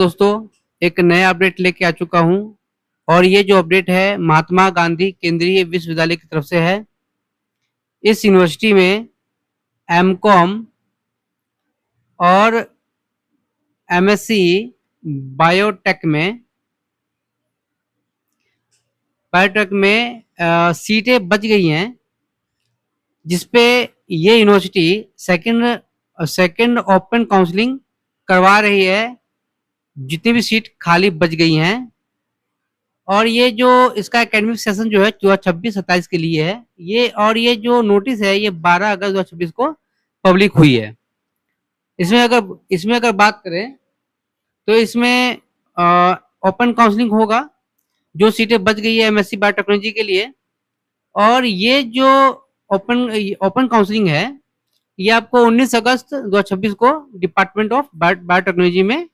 दोस्तों, एक नया अपडेट लेके आ चुका हूं। और ये जो अपडेट है महात्मा गांधी केंद्रीय विश्वविद्यालय की तरफ से है। इस यूनिवर्सिटी में एमकॉम और एमएससी बायोटेक में सीटें बच गई हैं, जिसपे ये यूनिवर्सिटी सेकंड ओपन काउंसलिंग करवा रही है। जितनी भी सीट खाली बच गई हैं, और ये जो इसका एकेडमिक सेशन जो है 2026-27 के लिए है ये जो नोटिस है ये 12 अगस्त 2026 को पब्लिक हुई है। इसमें अगर बात करें तो इसमें ओपन काउंसलिंग होगा। जो सीटें बच गई है एमएससी बायोटेक्नोलॉजी के लिए, और ये जो ओपन ओपन काउंसलिंग है ये आपको 19 अगस्त 2026 को डिपार्टमेंट ऑफ बायोटेक्नोलॉजी में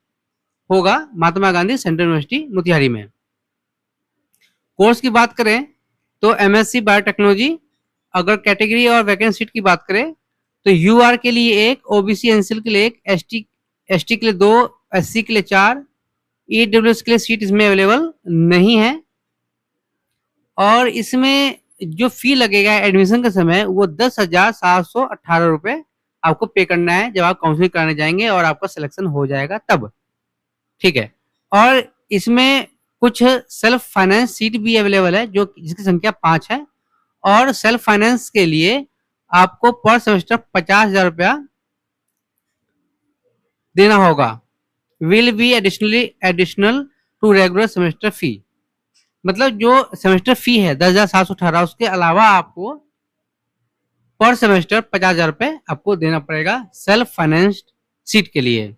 होगा, महात्मा गांधी सेंट्रल यूनिवर्सिटी मोतिहारी में। कोर्स की बात करें तो एमएससी बायोटेक्नोलॉजी। अगर कैटेगरी और वैकेंसी सीट की बात करें तो यूआर के लिए एक, ओबीसी एनसीएल के लिए एक, एसटी के लिए दो, एससी के लिए 4, ईडब्ल्यूएस के लिए सीट इसमें अवेलेबल नहीं है। और इसमें जो फी लगेगा एडमिशन के समय वो 10,718 रुपए आपको पे करना है जब आप काउंसलिंग कराने जाएंगे और आपका सिलेक्शन हो जाएगा तब। ठीक है। और इसमें कुछ सेल्फ फाइनेंस सीट भी अवेलेबल है जो जिसकी संख्या 5 है। और सेल्फ फाइनेंस के लिए आपको पर सेमेस्टर 50,000 रुपया देना होगा। Will be additional to regular semester fee. मतलब जो सेमेस्टर फी है 10,718 उसके अलावा आपको पर सेमेस्टर 50,000 रुपए आपको देना पड़ेगा सेल्फ फाइनेंस्ड सीट के लिए।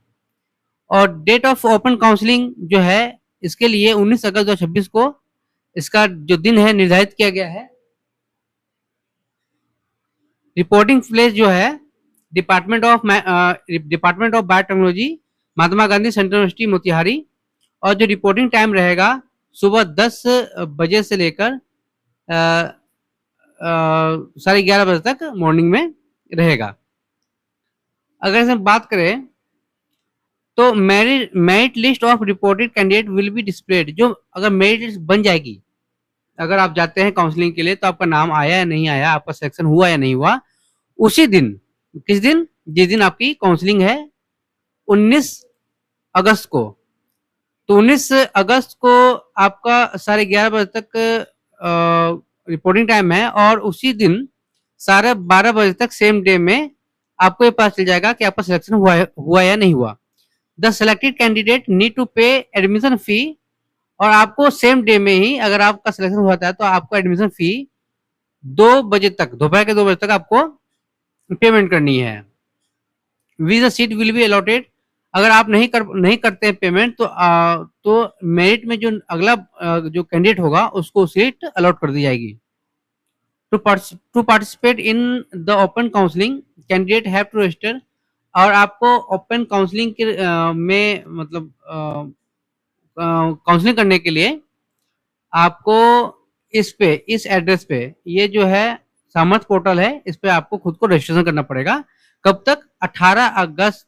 और डेट ऑफ ओपन काउंसलिंग जो है इसके लिए 19 अगस्त 2026 को इसका जो दिन है निर्धारित किया गया है। रिपोर्टिंग प्लेस जो है department of biotechnology, Mahatma Gandhi central university Motihari. और जो रिपोर्टिंग टाइम रहेगा सुबह 10 बजे से लेकर 11:30 बजे तक मॉर्निंग में रहेगा। अगर इसमें बात करें तो merit list of reported candidate will be displayed. जो अगर मेरिट लिस्ट बन जाएगी, अगर आप जाते हैं काउंसलिंग के लिए तो आपका नाम आया या नहीं आया, आपका सिलेक्शन हुआ या नहीं हुआ, उसी दिन, किस दिन, जिस दिन आपकी काउंसलिंग है 19 अगस्त को, तो 19 अगस्त को आपका 11:30 बजे तक रिपोर्टिंग टाइम है। और उसी दिन 12:30 बजे तक सेम डे में आपको ये पता चल जाएगा कि आपका सिलेक्शन हुआ या नहीं हुआ। The selected candidate need to pay admission fee. और आपको सेम डे में ही अगर आपका सिलेक्शन हुआ था तो आपको एडमिशन फी 2 बजे तक, दोपहर के 2 बजे तक आपको पेमेंट करनी है। Visa seat will be allotted. अगर आप नहीं करते हैं पेमेंट तो मेरिट में जो अगला जो कैंडिडेट होगा उसको सीट अलॉट कर दी जाएगी। To participate in the open counselling candidate have to register. और आपको ओपन काउंसलिंग के में मतलब काउंसलिंग करने के लिए आपको इस एड्रेस पे, ये जो है सामर्थ पोर्टल है, इस पे आपको खुद को रजिस्ट्रेशन करना पड़ेगा। कब तक? 18 अगस्त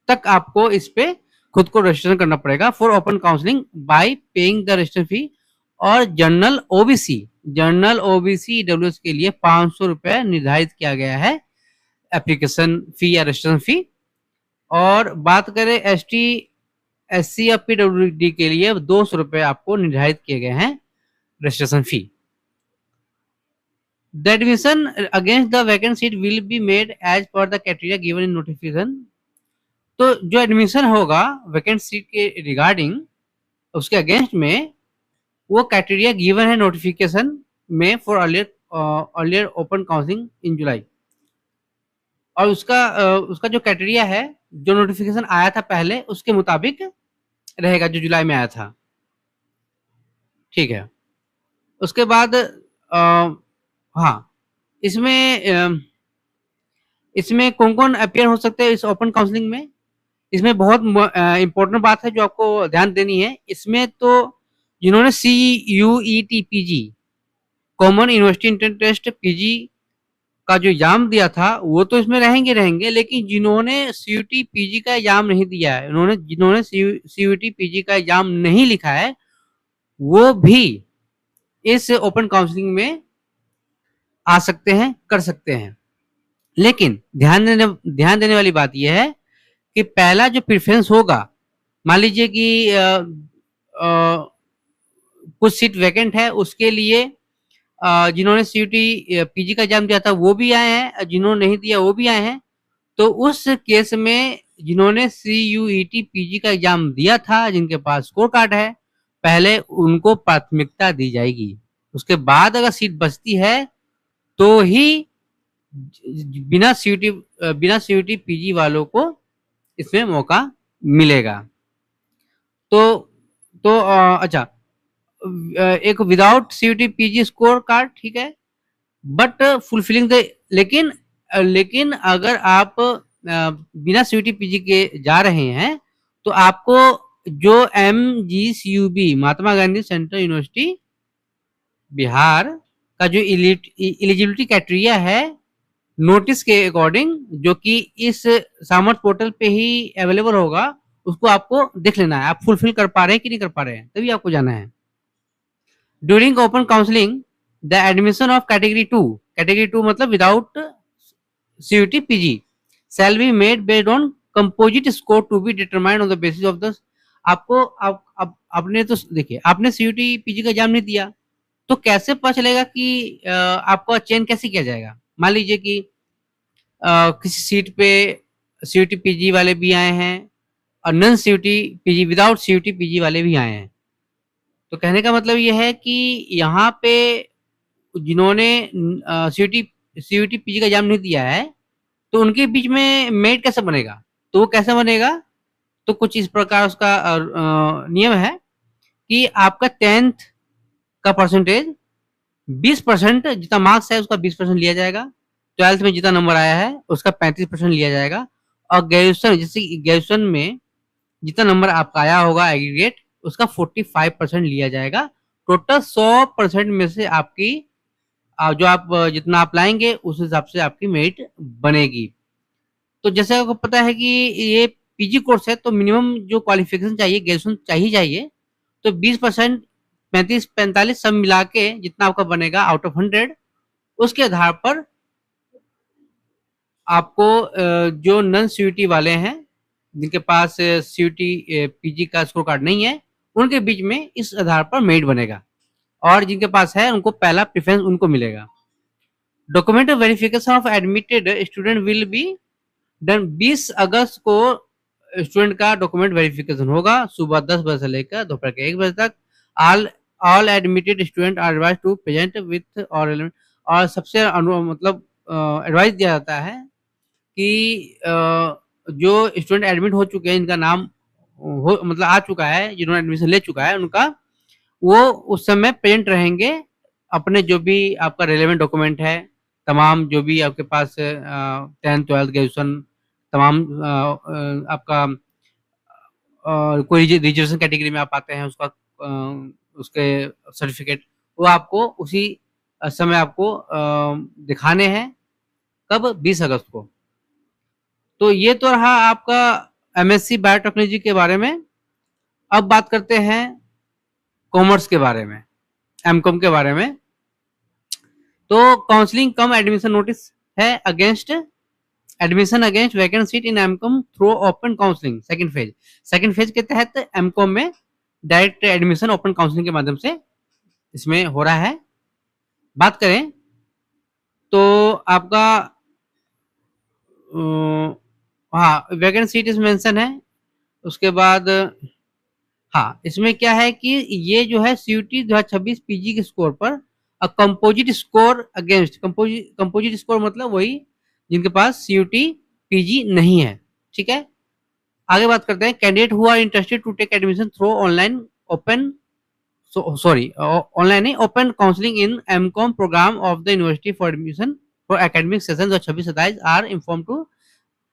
तक आपको इस पे खुद को रजिस्ट्रेशन करना पड़ेगा for open counselling bye paying the registration fee. और जनरल ओबीसी डब्ल्यूएस के लिए 500 रुपए निर्धारित किया गया है एप्लीकेशन फी या रजिस्ट्रेशन फी। और बात करें एसटी एससी या पीडब्ल्यूडी के लिए 200 रुपए आपको निर्धारित किए गए हैं registration fee. The admission against the vacant seat will be made as per the criteria given in notification. तो जो एडमिशन होगा वैकेंट सीट के रिगार्डिंग उसके अगेंस्ट में वो क्राइटेरिया गिवन है नोटिफिकेशन में for earlier open counselling in July. और उसका जो क्राइटेरिया है जो नोटिफिकेशन आया था पहले उसके मुताबिक रहेगा जो जुलाई में आया था। ठीक है। उसके बाद हाँ, इसमें कौन कौन अपियर हो सकते हैं इस ओपन काउंसलिंग में। इसमें बहुत इंपॉर्टेंट बात है जो आपको ध्यान देनी है। इसमें तो जिन्होंने CUET PG common university entrance test PG का जो एग्जाम दिया था वो तो इसमें रहेंगे, लेकिन जिन्होंने सीयूटी पीजी का एग्जाम नहीं दिया है, उन्होंने जिन्होंने सीयूटी पीजी का एग्जाम नहीं लिखा है, वो भी इस ओपन काउंसलिंग में आ सकते हैं, कर सकते हैं। लेकिन ध्यान देने वाली बात यह है कि पहला जो प्रेफरेंस होगा, मान लीजिए कि कुछ सीट वैकेंट है, उसके लिए जिन्होंने सीयूटी पीजी का एग्जाम दिया था वो भी आए हैं, जिन्होंने नहीं दिया वो भी आए हैं। तो उस केस में जिन्होंने सीयूईटी पीजी का एग्जाम दिया था, जिनके पास स्कोर कार्ड है, पहले उनको प्राथमिकता दी जाएगी। उसके बाद अगर सीट बचती है तो ही बिना सीयूटी पीजी वालों को इसमें मौका मिलेगा। तो अच्छा, एक without CUET PG score card ठीक है, बट फुलफिलिंग द, लेकिन अगर आप बिना सीयूटी पीजी के जा रहे हैं तो आपको जो MGCUB Mahatma Gandhi central university Bihar का जो एलिजिबिलिटी क्राइटेरिया है नोटिस के अकॉर्डिंग, जो कि इस सामर्थ पोर्टल पे ही अवेलेबल होगा, उसको आपको देख लेना है, आप फुलफिल कर पा रहे हैं कि नहीं कर पा रहे हैं, तभी आपको जाना है। During open counselling the admission of category 2 मतलब without CUET PG shall be made based on composite score to be determined on the basis of the, आपने तो देखिए, आपने सीयूटी पीजी का एग्जाम नहीं दिया तो कैसे पता चलेगा कि आपका चयन कैसे किया जाएगा। मान लीजिए कि किसी सीट पे सीयूटी पीजी वाले भी आए हैं और non CUET PG without CUET PG वाले भी आए हैं। तो कहने का मतलब ये है कि यहाँ पे जिन्होंने सीयूटी पीजी का एग्जाम नहीं दिया है तो उनके बीच में मेरिट कैसे बनेगा, तो वो कैसे बनेगा, तो कुछ इस प्रकार उसका नियम है कि आपका 10th का परसेंटेज 20% जितना मार्क्स है उसका 20% लिया जाएगा, 12th में जितना नंबर आया है उसका 35% लिया जाएगा, और ग्रेजुएशन जैसे ग्रेजुएशन में जितना नंबर आपका आया होगा एग्रीगेट उसका 45% लिया जाएगा। टोटल 100% में से आपकी जो आप जितना आप लाएंगे उस हिसाब से आपकी मेरिट बनेगी। तो जैसे आपको पता है कि ये पीजी कोर्स है तो मिनिमम जो क्वालिफिकेशन चाहिए ग्रेजुएशन चाहिए, तो 20% 35-45 सब मिला के जितना आपका बनेगा आउट ऑफ 100, उसके आधार पर आपको जो नॉन सीयूटी वाले हैं जिनके पास सीयूटी पीजी का स्कोर कार्ड नहीं है उनके बीच में इस आधार पर मेरिट बनेगा, और जिनके पास है उनको पहला प्रेफरेंस उनको मिलेगा। Document verification of admitted student will be done 20 अगस्त को स्टूडेंट का डॉक्यूमेंट वेरिफिकेशन होगा सुबह 10 बजे से लेकर दोपहर के 1 बजे तक। All admitted student are advise to present with और सबसे मतलब एडवाइस दिया जाता है कि जो स्टूडेंट एडमिट हो चुके हैं, इनका नाम हो मतलब आ चुका है, जिन्होंने एडमिशन ले चुका है उनका, वो उस समय प्रेजेंट रहेंगे अपने जो भी आपका रिलेवेंट डॉक्यूमेंट है, तमाम जो भी आपके पास 10th 12th ग्रेजुएशन तमाम आपका कोई रिजर्वेशन कैटेगरी में आप आते हैं उसका उसके सर्टिफिकेट वो आपको उसी समय आपको दिखाने हैं, कब 20 अगस्त को। तो ये तो रहा आपका MSc बायोटेक्नोलॉजी के बारे में। अब बात करते हैं कॉमर्स के बारे में, MCOM के बारे में। तो काउंसलिंग कम एडमिशन नोटिस है against admission against vacant seat in MCOM through open counselling second phase के तहत MCOM में डायरेक्ट एडमिशन ओपन काउंसलिंग के माध्यम से इसमें हो रहा है। बात करें तो आपका हाँ वैकेंट सीट इस मेंशन है। उसके बाद हाँ इसमें क्या है कि ये जो है सीयूटी 2026 पीजी के स्कोर पर composite score against composite score मतलब वही जिनके पास सीयूटी पीजी नहीं है, ठीक है। आगे बात करते हैं candidate who are interested to take admission through online open counselling in MCOM programme of the university for admission for academic session 26-27 are inform to.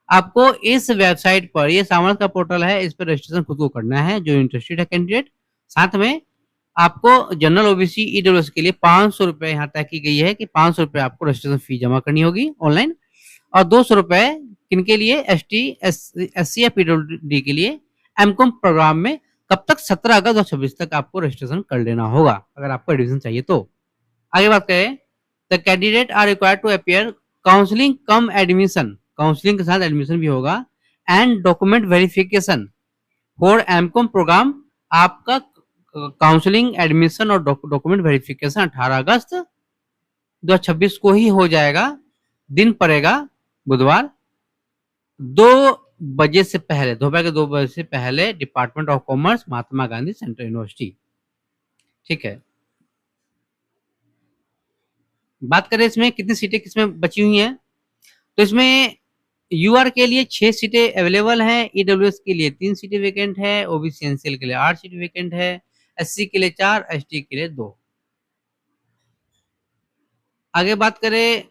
आपको इस वेबसाइट पर, ये सामर्थ का पोर्टल है, इस पर रजिस्ट्रेशन खुद को करना है जो इंटरेस्टेड है कैंडिडेट। साथ में आपको जनरल ओबीसी ईडब्ल्यूएस के लिए 500 रुपए यहाँ तय की गई है कि 500 रुपए आपको रजिस्ट्रेशन फी जमा करनी होगी ऑनलाइन, और 200 रुपए किनके लिए, एसटी, एससी या पीडब्ल्यूडी के लिए एमकॉम प्रोग्राम में कब तक, 17 अगस्त 2026 तक आपको रजिस्ट्रेशन कर लेना होगा अगर आपको एडमिशन चाहिए तो। आगे बात करें, the candidate are required to appear counselling cum admission, counselling के साथ एडमिशन भी होगा, and document verification for MCom programme. आपका काउंसलिंग, एडमिशन और डॉक्यूमेंट वेरिफिकेशन 18 अगस्त 2026 को ही हो जाएगा। दिन पड़ेगा बुधवार, 2 बजे से पहले, दोपहर के 2 बजे से पहले, department of commerce, Mahatma Gandhi central university. ठीक है, बात करें इसमें कितनी सीटें किसमें बची हुई हैं, तो इसमें यूआर के लिए 6 सीटें अवेलेबल हैं, ईडब्ल्यूएस के लिए 3 सीटें वैकेंट है, ओबीसी एनसीएल के लिए 8 सीटें वैकेंट है, एससी के लिए 4, एसटी के लिए 2। आगे बात करें,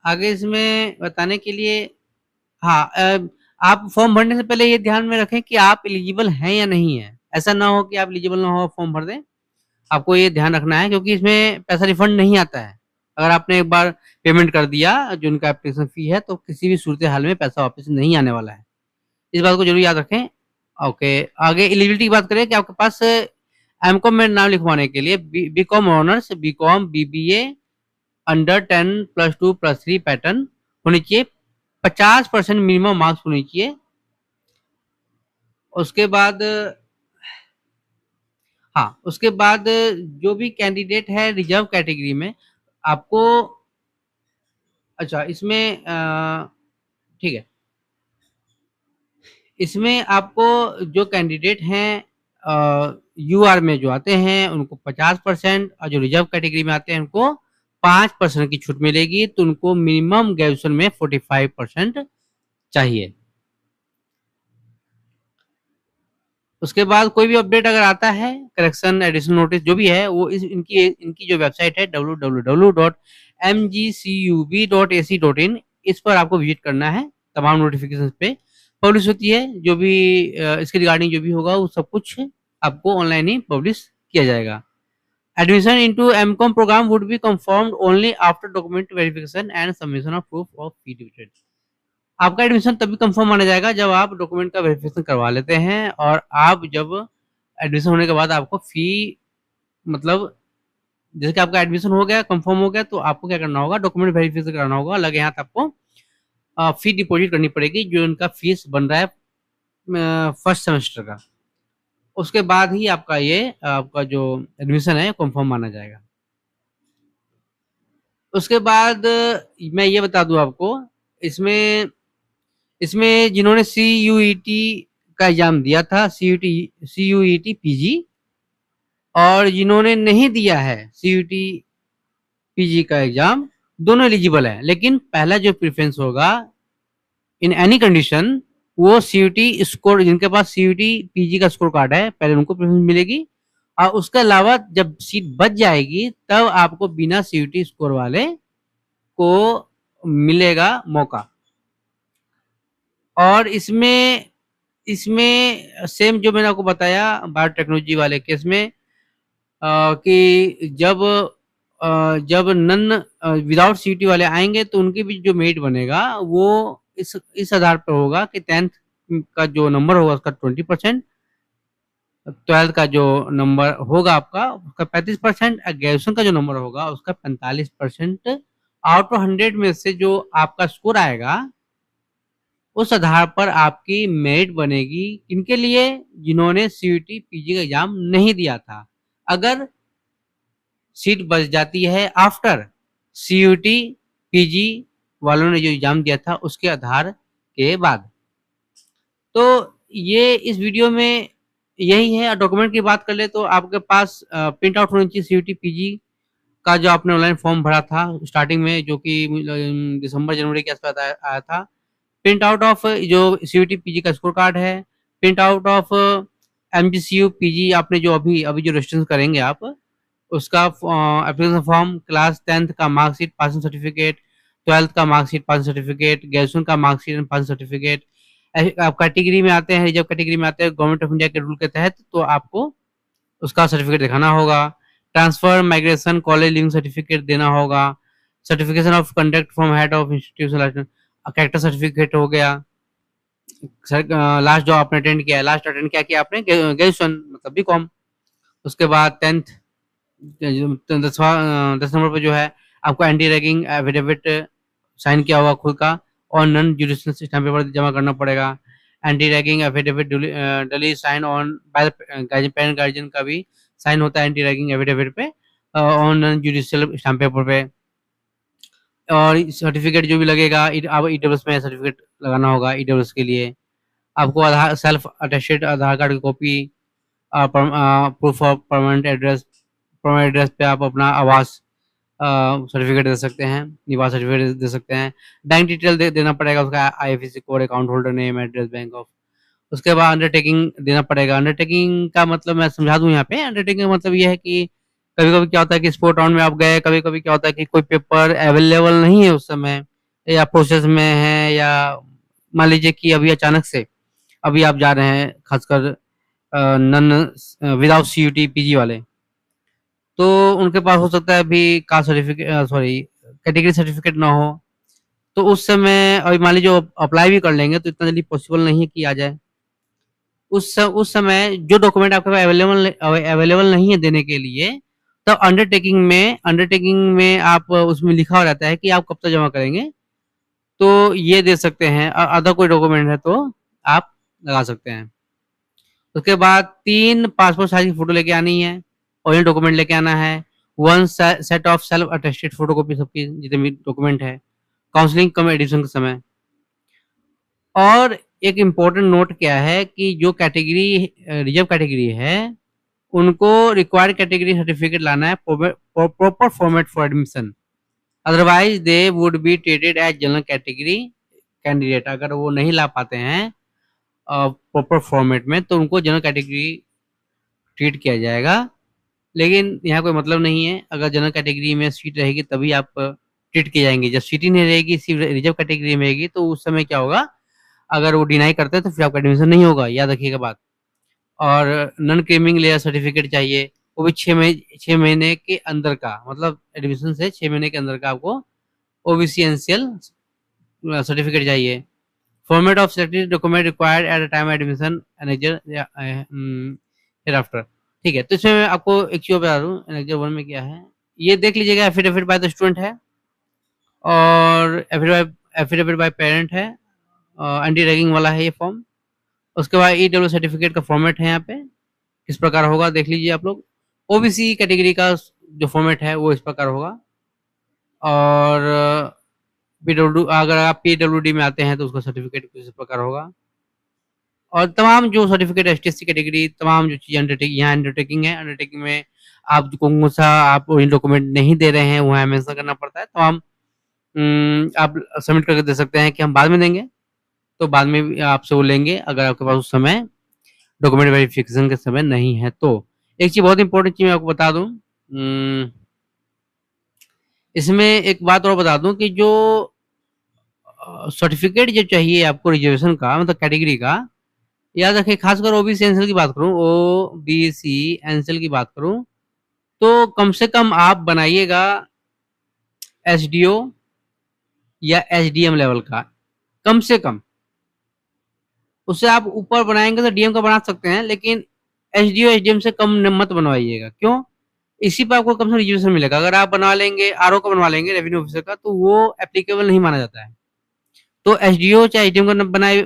आगे इसमें बताने के लिए, हाँ, आप फॉर्म भरने से पहले ये ध्यान में रखें कि आप एलिजिबल हैं या नहीं है। ऐसा ना हो कि आप एलिजिबल ना हो फॉर्म भर दें, आपको ये ध्यान रखना है, क्योंकि इसमें पैसा रिफंड नहीं आता है। अगर आपने एक बार पेमेंट कर दिया जो उनका एप्लीकेशन फी है, तो किसी भी सूरत हाल में पैसा वापस नहीं आने वाला है, इस बात को जरूर याद रखें। ओके, आगे एलिजिबिलिटी की बात करें कि आपके पास एमकॉम में नाम लिखवाने के लिए BCom honours, BCom, BBA under 10+2+3 pattern होनी चाहिए, 50% मिनिमम मार्क्स होनी चाहिए। उसके बाद, हाँ, उसके बाद जो भी कैंडिडेट है रिजर्व कैटेगरी में, आपको, अच्छा इसमें ठीक है, इसमें आपको जो कैंडिडेट हैं यूआर में जो आते हैं उनको 50%, और जो रिजर्व कैटेगरी में आते हैं उनको 5% की छूट मिलेगी, तो उनको मिनिमम ग्रेजुएशन में 45% चाहिए। उसके बाद कोई भी अपडेट अगर आता है, करेक्शन, एडिशनल नोटिस जो भी है, वो इनकी जो वेबसाइट है www.mgcub.ac.in, इस पर आपको विजिट करना है। तमाम नोटिफिकेशन पे पब्लिश होती है, जो भी इसके रिगार्डिंग जो भी होगा वो सब कुछ आपको ऑनलाइन ही पब्लिश किया जाएगा। Admission into MCom programme would be confirmed only after document verification and submission of proof of fee deposit. आपका एडमिशन तभी कंफर्म माना जाएगा जब आप डॉक्यूमेंट का वेरिफिकेशन करवा लेते हैं, और आप जब एडमिशन होने के बाद आपको फी, मतलब जैसे कि आपका एडमिशन हो गया, कंफर्म हो गया, तो आपको क्या करना होगा, डॉक्यूमेंट वेरिफिकेशन कराना होगा, अलग यहाँ आपको फी डिपॉजिट करनी पड़ेगी, जो उनका फीस बन रहा है फर्स्ट सेमेस्टर का। उसके बाद ही आपका ये आपका जो एडमिशन है कंफर्म माना जाएगा। उसके बाद मैं ये बता दूं आपको, इसमें इसमें जिन्होंने CUET का एग्जाम दिया था, CUET पीजी, और जिन्होंने नहीं दिया है CUET पीजी का एग्जाम, दोनों एलिजिबल है, लेकिन पहला जो प्रेफरेंस होगा इन एनी कंडीशन, वो CUET स्कोर, जिनके पास CUET पीजी का स्कोर कार्ड है, पहले उनको प्रेफरेंस मिलेगी, और उसके अलावा जब सीट बच जाएगी तब आपको बिना CUET स्कोर वाले को मिलेगा मौका। और इसमें इसमें सेम जो मैंने आपको बताया बायोटेक्नोलॉजी वाले केस में, कि जब नन विदाउट CUET वाले आएंगे तो उनके भी जो मेरिट बनेगा वो इस आधार पर होगा कि 10th का जो नंबर होगा उसका 20%, 12th का जो नंबर होगा आपका उसका 35%, ग्रेजुएशन का जो नंबर होगा उसका 45%। आउट ऑफ 100 में से जो आपका स्कोर आएगा, उस आधार पर आपकी मेरिट बनेगी। किनके लिए, जिन्होंने CUET पीजी का एग्जाम नहीं दिया था। अगर सीट बच जाती है आफ्टर CUET पीजी वालों ने जो एग्जाम दिया था उसके आधार के बाद। तो ये इस वीडियो में यही है। डॉक्यूमेंट की बात कर ले तो आपके पास प्रिंट आउट होनी चाहिए CUET पीजी का, जो आपने ऑनलाइन फॉर्म भरा था स्टार्टिंग में, जो कि दिसंबर जनवरी के आसपास आया था। प्रिंट आउट ऑफ जो CUET पीजी का स्कोर कार्ड है, print out of MGCU PG आपने जो अभी जो रजिस्ट्रेशन करेंगे आप, उसका एप्लीकेशन फॉर्म, क्लास 10th का मार्कशीट, पासिंग सर्टिफिकेट, 12th का मार्कशीट, पासिंग सर्टिफिकेट, ग्रेजुएशन का मार्कशीट एंड पासिंग सर्टिफिकेट, आप कैटेगरी में आते हैं, रिजर्व कैटेगरी में आते हैं गवर्नमेंट ऑफ इंडिया के रूल के तहत, तो आपको उसका सर्टिफिकेट दिखाना होगा। Transfer, migration, college leaving certificate देना होगा। Certification of conduct from head of institution, character certificate हो गया। लास्ट जो आपने अटेंड किया है, लास्ट अटेंड क्या किया आपने, ग्रेजुएशन मतलब बीकॉम। उसके बाद 10th 10 नंबर पे जो है आपको एंटी रैगिंग एफिडेविट साइन किया होगा खुद का, और नॉन जुडिशियल स्टैम्प पेपर जमा करना पड़ेगा। Anti ragging affidavit duly sign on by parent guardian का भी साइन होता है एंटी रैगिंग एफिडेविट पे, on non judicial stamp paper पे। और सर्टिफिकेट जो भी लगेगा, आप ईडब्ल्यूएस में सर्टिफिकेट लगाना होगा ईडब्ल्यूएस के लिए। आपको आधार सेल्फ अटेस्टेड आधार कार्ड की copy, proof of permanent address पे आप अपना आवास सर्टिफिकेट दे सकते हैं, निवास सर्टिफिकेट दे सकते हैं। बैंक डिटेल देना पड़ेगा, उसका IFSC code, account holder name, address, bank of. उसके बाद अंडरटेकिंग देना पड़ेगा। अंडरटेकिंग का मतलब मैं समझा दूं यहाँ पे। अंडरटेकिंग का मतलब ये है कि कभी कभी क्या होता है कि स्पोर्ट राउंड में आप गए, कभी कभी क्या होता है कि कोई पेपर अवेलेबल नहीं है उस समय, या प्रोसेस में है, या मान लीजिए कि अभी अचानक से अभी आप जा रहे हैं, खासकर नन विदाउट सीयूटी पीजी वाले, तो उनके पास हो सकता है अभी caste certificate, sorry, category certificate ना हो। तो उस समय अभी मान लीजिए अप्लाई भी कर लेंगे तो इतना जल्दी पॉसिबल नहीं है कि आ जाए। उस समय जो डॉक्यूमेंट आपके पास अवेलेबल नहीं है देने के लिए, तो अंडरटेकिंग में आप उसमें लिखा हो रहता है कि आप कब तक जमा करेंगे, तो ये दे सकते हैं। अदर कोई डॉक्यूमेंट है तो आप लगा सकते हैं। उसके बाद 3 पासपोर्ट साइज की फोटो लेके आनी है, ओरिजिनल डॉक्यूमेंट लेके आना है। 1 set of self attested photo copy सबकी जितने भी डॉक्यूमेंट है काउंसलिंग कम एडिशन के समय। और एक इम्पोर्टेंट नोट क्या है कि जो कैटेगरी रिजर्व कैटेगरी है उनको रिक्वायर्ड कैटेगरी सर्टिफिकेट लाना है, proper format for admission, otherwise they would be treated as general category candidate. अगर वो नहीं ला पाते हैं प्रॉपर फॉर्मेट में तो उनको जनरल कैटेगरी ट्रीट किया जाएगा। लेकिन यहाँ कोई मतलब नहीं है, अगर जनरल कैटेगरी में सीट रहेगी तभी आप ट्रीट किए जाएंगे। जब सीट ही नहीं रहेगी, सिर्फ रिजर्व कैटेगरी में रहेगी, तो उस समय क्या होगा, अगर वो डिनाई करते हैं तो फिर आपका एडमिशन नहीं होगा, याद रखिएगा बात। और नॉन क्रीमिंग लेयर सर्टिफिकेट चाहिए, वो भी 6 महीने के अंदर का, मतलब एडमिशन से 6 महीने के अंदर का आपको ओबीसी एनसीएल सर्टिफिकेट चाहिए। Format of selected document required at the time admission annexure hereafter. ठीक है, तो इसमें मैं आपको एक चीज बता दूं, एनेक्जर 1 में क्या है ये देख लीजिएगा। एफिडेविट बाय द स्टूडेंट है, और एफिडेविट बाय पेरेंट है, एंटी रैगिंग वाला है ये फॉर्म। उसके बाद ईडब्ल्यू सर्टिफिकेट का फॉर्मेट है यहाँ पे, किस प्रकार होगा देख लीजिए आप लोग। ओबीसी कैटेगरी का जो फॉर्मेट है वो इस प्रकार होगा, और पीडब्ल्यू अगर आप पीडब्ल्यूडी में आते हैं तो उसका सर्टिफिकेट कुछ इस प्रकार होगा। और तमाम जो सर्टिफिकेट एसटीएससी कैटेगरी, तमाम जो चीज़ अंडरटेकिंग है, अंडरटेकिंग में आप कौन सा आप डॉक्यूमेंट नहीं दे रहे हैं वहाँ मेंशन करना पड़ता है। तो हम आप सबमिट करके दे सकते हैं कि हम बाद में देंगे, तो बाद में भी आपसे वो लेंगे अगर आपके पास उस समय डॉक्यूमेंट वेरिफिकेशन के समय नहीं है। तो एक चीज बहुत इंपॉर्टेंट चीज मैं आपको बता दूं, इसमें एक बात और बता दूं कि जो सर्टिफिकेट जो चाहिए आपको रिजर्वेशन का, मतलब कैटेगरी का, याद रखें, खासकर ओबीसी एनसीएल की बात करूं, ओबीसी एनसीएल की बात करूं, तो कम से कम आप बनाइएगा एसडीओ या एसडीएम लेवल का, कम से कम। उससे आप ऊपर बनाएंगे तो डीएम का बना सकते हैं, लेकिन एसडीओ एसडीएम से कम मत बनवाइएगा। क्यों? इसी पर आपको कम से रिजर्वेशन मिलेगा। अगर आप बनवा लेंगे आरओ का, बनवा लेंगे रेवेन्यू ऑफिसर का, तो वो एप्लीकेबल नहीं माना जाता है। तो एसडीओ चाहे एसडीएम का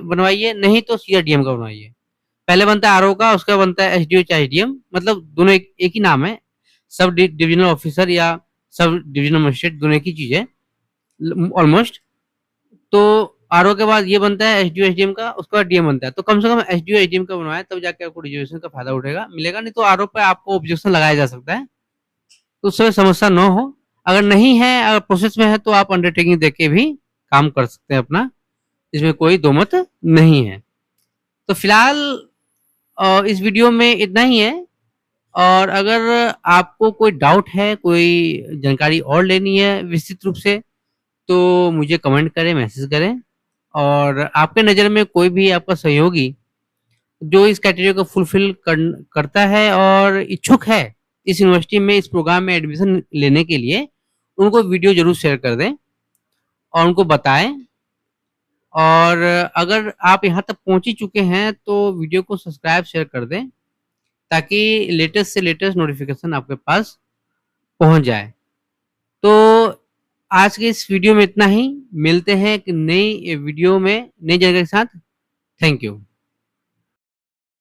बनवाइए, नहीं तो सीधा डीएम का बनवाइए। पहले बनता है आरओ का, उसका बनता है एसडीओ चाहे एसडीएम, मतलब दोनों एक ही नाम है। सब डिविजनल ऑफिसर या सब डिविजनल मजिस्ट्रेट दोनों एक ही चीज है ऑलमोस्ट। तो आरओ के बाद ये बनता है एसडीओ एसडीएम का, उसके बाद डीएम बनता है। तो कम से कम एसडीओ एसडीएम का बनवाए, तब जाके आपको रिजर्वेशन का फायदा उठेगा मिलेगा। नहीं तो आरओ पे आपको ऑब्जेक्शन लगाया जा सकता है, तो उससे समस्या न हो। अगर नहीं है, अगर प्रोसेस में है, तो आप अंडरटेकिंग देके भी काम कर सकते हैं अपना, इसमें कोई दो मत नहीं है। तो फिलहाल इस वीडियो में इतना ही है। और अगर आपको कोई डाउट है, कोई जानकारी और लेनी है विस्तृत रूप से, तो मुझे कमेंट करें, मैसेज करें, और आपके नज़र में कोई भी आपका सहयोगी जो इस क्राइटेरिया को फुलफ़िल करता है और इच्छुक है इस यूनिवर्सिटी में, इस प्रोग्राम में एडमिशन लेने के लिए, उनको वीडियो ज़रूर शेयर कर दें और उनको बताएँ। और अगर आप यहाँ तक पहुँच ही चुके हैं, तो वीडियो को सब्सक्राइब, शेयर कर दें, ताकि लेटेस्ट से लेटेस्ट नोटिफ़िकेशन आपके पास पहुँच जाए। तो आज के इस वीडियो में इतना ही, मिलते हैं एक नई वीडियो में, नई जगह के साथ। Thank you.